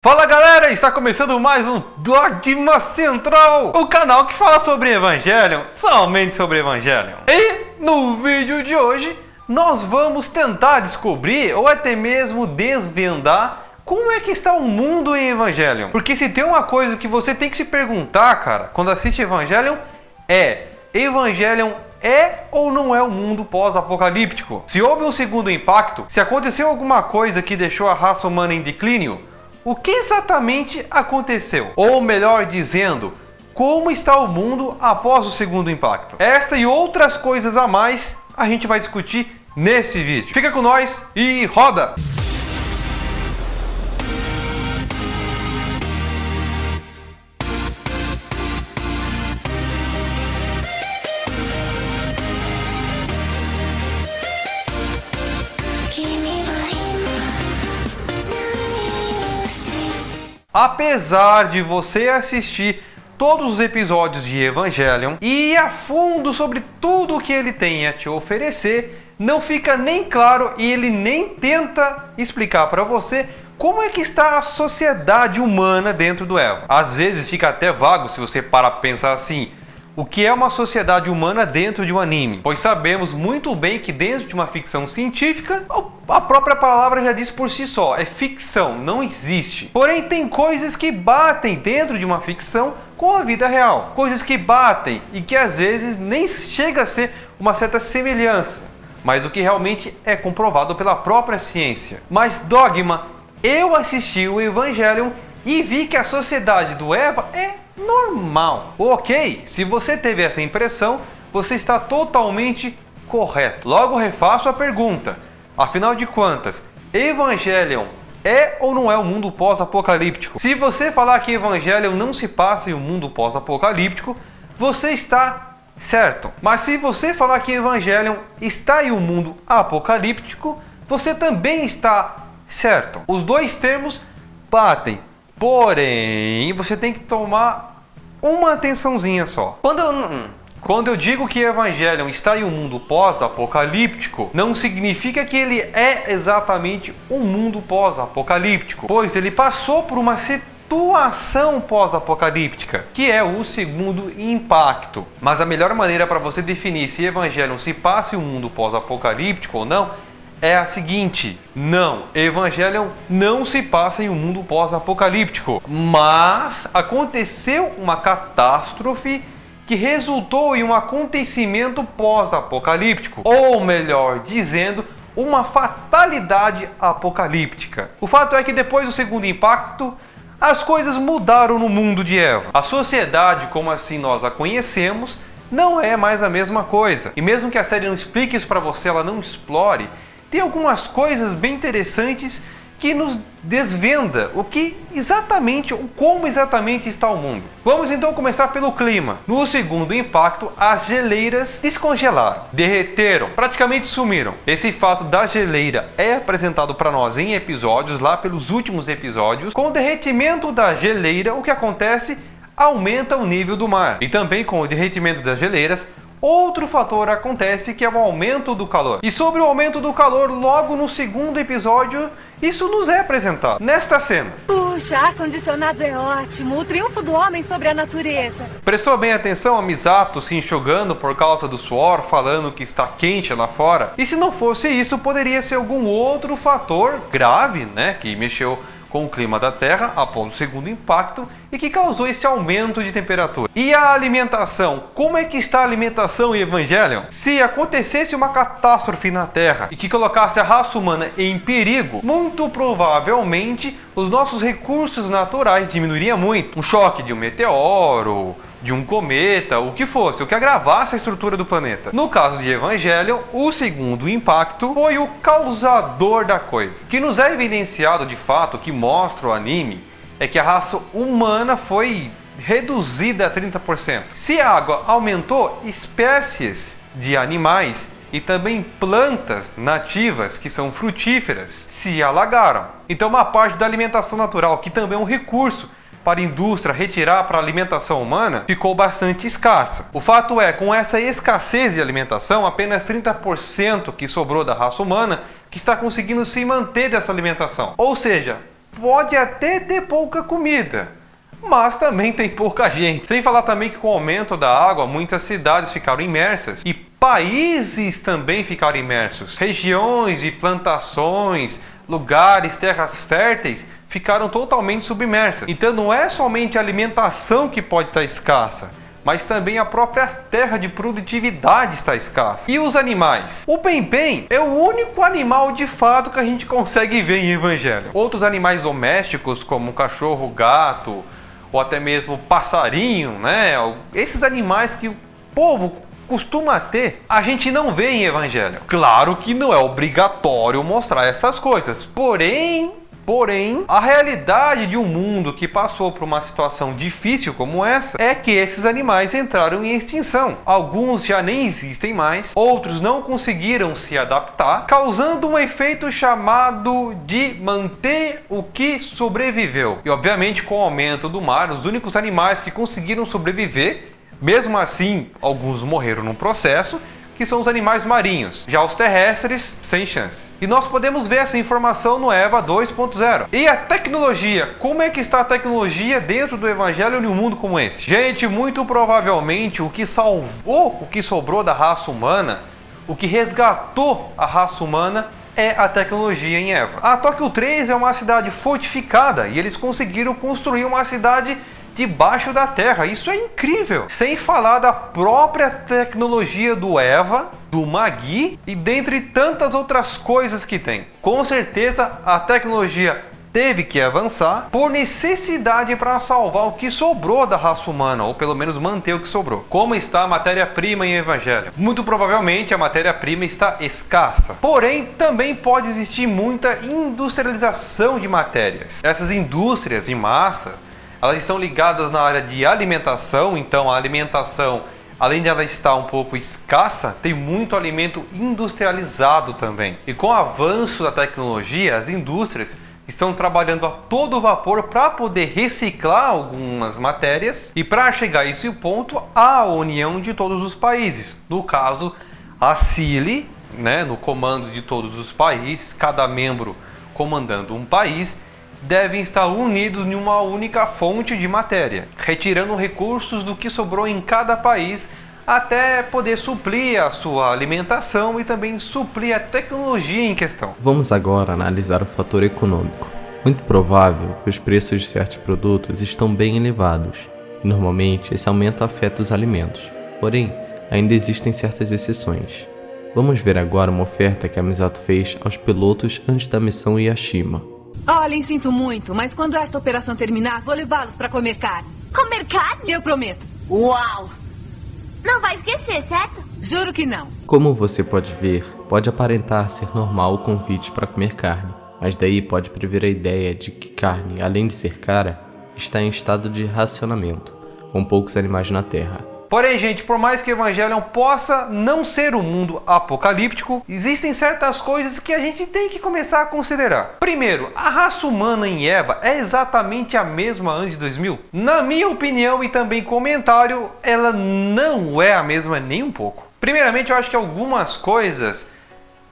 Fala galera, está começando mais um Dogma Central, o canal que fala sobre Evangelion, somente sobre Evangelion. E no vídeo de hoje, nós vamos tentar descobrir ou até mesmo desvendar como é que está o mundo em Evangelion. Porque se tem uma coisa que você tem que se perguntar, cara, quando assiste Evangelion, Evangelion é ou não é um mundo pós-apocalíptico? Se houve um segundo impacto, se aconteceu alguma coisa que deixou a raça humana em declínio, o que exatamente aconteceu? Ou melhor dizendo, como está o mundo após o segundo impacto? Esta e outras coisas a mais a gente vai discutir nesse vídeo. Fica com nós e roda! Apesar de você assistir todos os episódios de Evangelion e ir a fundo sobre tudo o que ele tem a te oferecer, não fica nem claro e ele nem tenta explicar para você como é que está a sociedade humana dentro do Eva. Às vezes fica até vago se você parar para pensar assim, o que é uma sociedade humana dentro de um anime? Pois sabemos muito bem que dentro de uma ficção científica, a própria palavra já diz por si só, é ficção, não existe. Porém, tem coisas que batem dentro de uma ficção com a vida real. Coisas que batem e que às vezes nem chega a ser uma certa semelhança, mas o que realmente é comprovado pela própria ciência. Mas Dogma, eu assisti o Evangelion e vi que a sociedade do Eva é normal. Ok, se você teve essa impressão, você está totalmente correto. Logo refaço a pergunta. Afinal de contas, Evangelion é ou não é um mundo pós-apocalíptico? Se você falar que Evangelion não se passa em um mundo pós-apocalíptico, você está certo. Mas se você falar que Evangelion está em um mundo apocalíptico, você também está certo. Os dois termos batem. Porém, você tem que tomar uma atençãozinha só. Quando eu digo que Evangelion está em um mundo pós-apocalíptico, não significa que ele é exatamente um mundo pós-apocalíptico, pois ele passou por uma situação pós-apocalíptica, que é o segundo impacto. Mas a melhor maneira para você definir se Evangelion se passa em um mundo pós-apocalíptico ou não é a seguinte: não, Evangelion não se passa em um mundo pós-apocalíptico, mas aconteceu uma catástrofe que resultou em um acontecimento pós-apocalíptico, ou melhor dizendo, uma fatalidade apocalíptica. O fato é que depois do segundo impacto, as coisas mudaram no mundo de Eva. A sociedade, como assim nós a conhecemos, não é mais a mesma coisa. E mesmo que a série não explique isso para você, ela não explore, tem algumas coisas bem interessantes que nos desvenda como exatamente está o mundo. Vamos então começar pelo clima. No segundo impacto, as geleiras descongelaram, derreteram, praticamente sumiram. Esse fato da geleira é apresentado para nós em episódios, lá pelos últimos episódios. Com o derretimento da geleira, o que acontece? Aumenta o nível do mar. E também com o derretimento das geleiras, outro fator acontece, que é o aumento do calor. E sobre o aumento do calor, logo no segundo episódio, isso nos é apresentado nesta cena. Puxa, ar-condicionado é ótimo, o triunfo do homem sobre a natureza. Prestou bem atenção a Misato se enxugando por causa do suor, falando que está quente lá fora? E se não fosse isso, poderia ser algum outro fator grave, que mexeu com o clima da Terra após o segundo impacto e que causou esse aumento de temperatura. E a alimentação? Como é que está a alimentação em Evangelion? Se acontecesse uma catástrofe na Terra e que colocasse a raça humana em perigo, muito provavelmente os nossos recursos naturais diminuiriam muito. Um choque de um meteoro, de um cometa, o que fosse, o que agravasse a estrutura do planeta. No caso de Evangelion, o segundo impacto foi o causador da coisa. O que nos é evidenciado de fato, que mostra o anime, é que a raça humana foi reduzida a 30%. Se a água aumentou, espécies de animais e também plantas nativas, que são frutíferas, se alagaram. Então uma parte da alimentação natural, que também é um recurso para a indústria retirar para a alimentação humana, ficou bastante escassa. O fato é, com essa escassez de alimentação, apenas 30% que sobrou da raça humana que está conseguindo se manter dessa alimentação. Ou seja, pode até ter pouca comida, mas também tem pouca gente. Sem falar também que com o aumento da água, muitas cidades ficaram imersas e países também ficaram imersos. Regiões e plantações, lugares, terras férteis ficaram totalmente submersas. Então não é somente a alimentação que pode estar escassa, mas também a própria terra de produtividade está escassa. E os animais? O Pem-Pem é o único animal de fato que a gente consegue ver em Evangelho. Outros animais domésticos, como cachorro, gato, ou até mesmo passarinho, né? Esses animais que o povo costuma ter, a gente não vê em Evangelho. Claro que não é obrigatório mostrar essas coisas, Porém, a realidade de um mundo que passou por uma situação difícil como essa é que esses animais entraram em extinção. Alguns já nem existem mais, outros não conseguiram se adaptar, causando um efeito chamado de manter o que sobreviveu. E obviamente, com o aumento do mar, os únicos animais que conseguiram sobreviver, mesmo assim alguns morreram no processo, que são os animais marinhos. Já os terrestres, sem chance. E nós podemos ver essa informação no Eva 2.0. E a tecnologia? Como é que está a tecnologia dentro do Evangelho em um mundo como esse? Gente, muito provavelmente o que salvou, o que sobrou da raça humana, o que resgatou a raça humana é a tecnologia em Eva. A Tóquio 3 é uma cidade fortificada e eles conseguiram construir uma cidade debaixo da terra. Isso é incrível. Sem falar da própria tecnologia do Eva, do Magui e dentre tantas outras coisas que tem. Com certeza a tecnologia teve que avançar por necessidade para salvar o que sobrou da raça humana, ou pelo menos manter o que sobrou. Como está a matéria-prima em Evangelho? Muito provavelmente a matéria-prima está escassa. Porém, também pode existir muita industrialização de matérias. Essas indústrias em massa, elas estão ligadas na área de alimentação, então a alimentação, além de ela estar um pouco escassa, tem muito alimento industrializado também. E com o avanço da tecnologia, as indústrias estão trabalhando a todo vapor para poder reciclar algumas matérias e para chegar a esse ponto, a união de todos os países. No caso, a CILI, né, no comando de todos os países, cada membro comandando um país, devem estar unidos em uma única fonte de matéria, retirando recursos do que sobrou em cada país até poder suprir a sua alimentação e também suprir a tecnologia em questão. Vamos agora analisar o fator econômico. Muito provável que os preços de certos produtos estão bem elevados, e normalmente esse aumento afeta os alimentos. Porém, ainda existem certas exceções. Vamos ver agora uma oferta que a Misato fez aos pilotos antes da missão Yashima. Olhem, sinto muito, mas quando esta operação terminar, vou levá-los para comer carne. Comer carne? Eu prometo. Uau! Não vai esquecer, certo? Juro que não. Como você pode ver, pode aparentar ser normal o convite para comer carne, mas daí pode prever a ideia de que carne, além de ser cara, está em estado de racionamento, com poucos animais na Terra. Porém, gente, por mais que Evangelion possa não ser um mundo apocalíptico, existem certas coisas que a gente tem que começar a considerar. Primeiro, a raça humana em Eva é exatamente a mesma antes de 2000? Na minha opinião e também comentário, ela não é a mesma nem um pouco. Primeiramente, eu acho que algumas coisas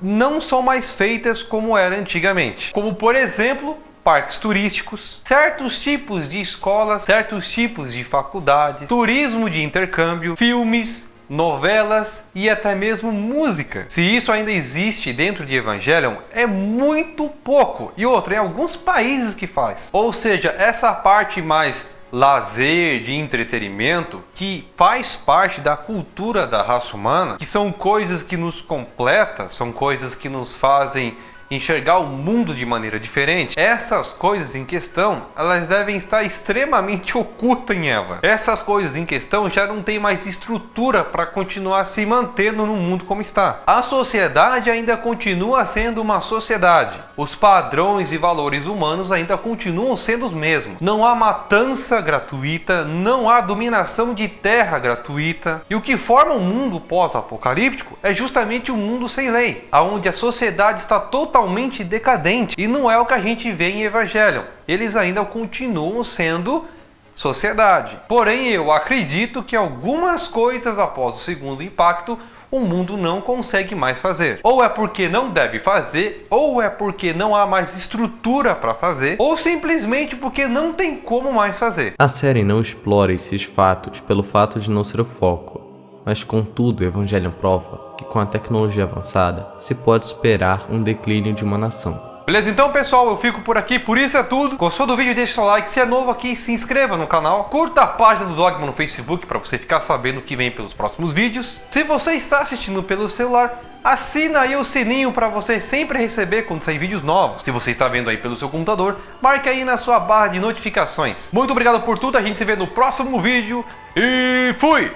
não são mais feitas como era antigamente. Como, por exemplo, parques turísticos, certos tipos de escolas, certos tipos de faculdades, turismo de intercâmbio, filmes, novelas e até mesmo música. Se isso ainda existe dentro de Evangelion, é muito pouco. E outra, em alguns países que faz. Ou seja, essa parte mais lazer, de entretenimento, que faz parte da cultura da raça humana, que são coisas que nos completam, são coisas que nos fazem enxergar o mundo de maneira diferente. Essas coisas em questão, elas devem estar extremamente ocultas em Eva. Essas coisas em questão já não tem mais estrutura para continuar se mantendo no mundo como está. A sociedade ainda continua sendo uma sociedade. Os padrões e valores humanos ainda continuam sendo os mesmos. Não há matança gratuita, não há dominação de terra gratuita. E o que forma um mundo pós-apocalíptico é justamente um mundo sem lei, onde a sociedade está totalmente decadente, e não é o que a gente vê em Evangelion. Eles ainda continuam sendo sociedade. Porém, eu acredito que algumas coisas após o segundo impacto, o mundo não consegue mais fazer. Ou é porque não deve fazer, ou é porque não há mais estrutura para fazer, ou simplesmente porque não tem como mais fazer. A série não explora esses fatos pelo fato de não ser o foco, mas contudo Evangelion prova que com a tecnologia avançada se pode esperar um declínio de uma nação. Beleza, então pessoal, eu fico por aqui, por isso é tudo. Gostou do vídeo? Deixa seu like, se é novo aqui, se inscreva no canal. Curta a página do Dogma no Facebook para você ficar sabendo o que vem pelos próximos vídeos. Se você está assistindo pelo celular, assina aí o sininho para você sempre receber quando sair vídeos novos. Se você está vendo aí pelo seu computador, marque aí na sua barra de notificações. Muito obrigado por tudo, a gente se vê no próximo vídeo e fui!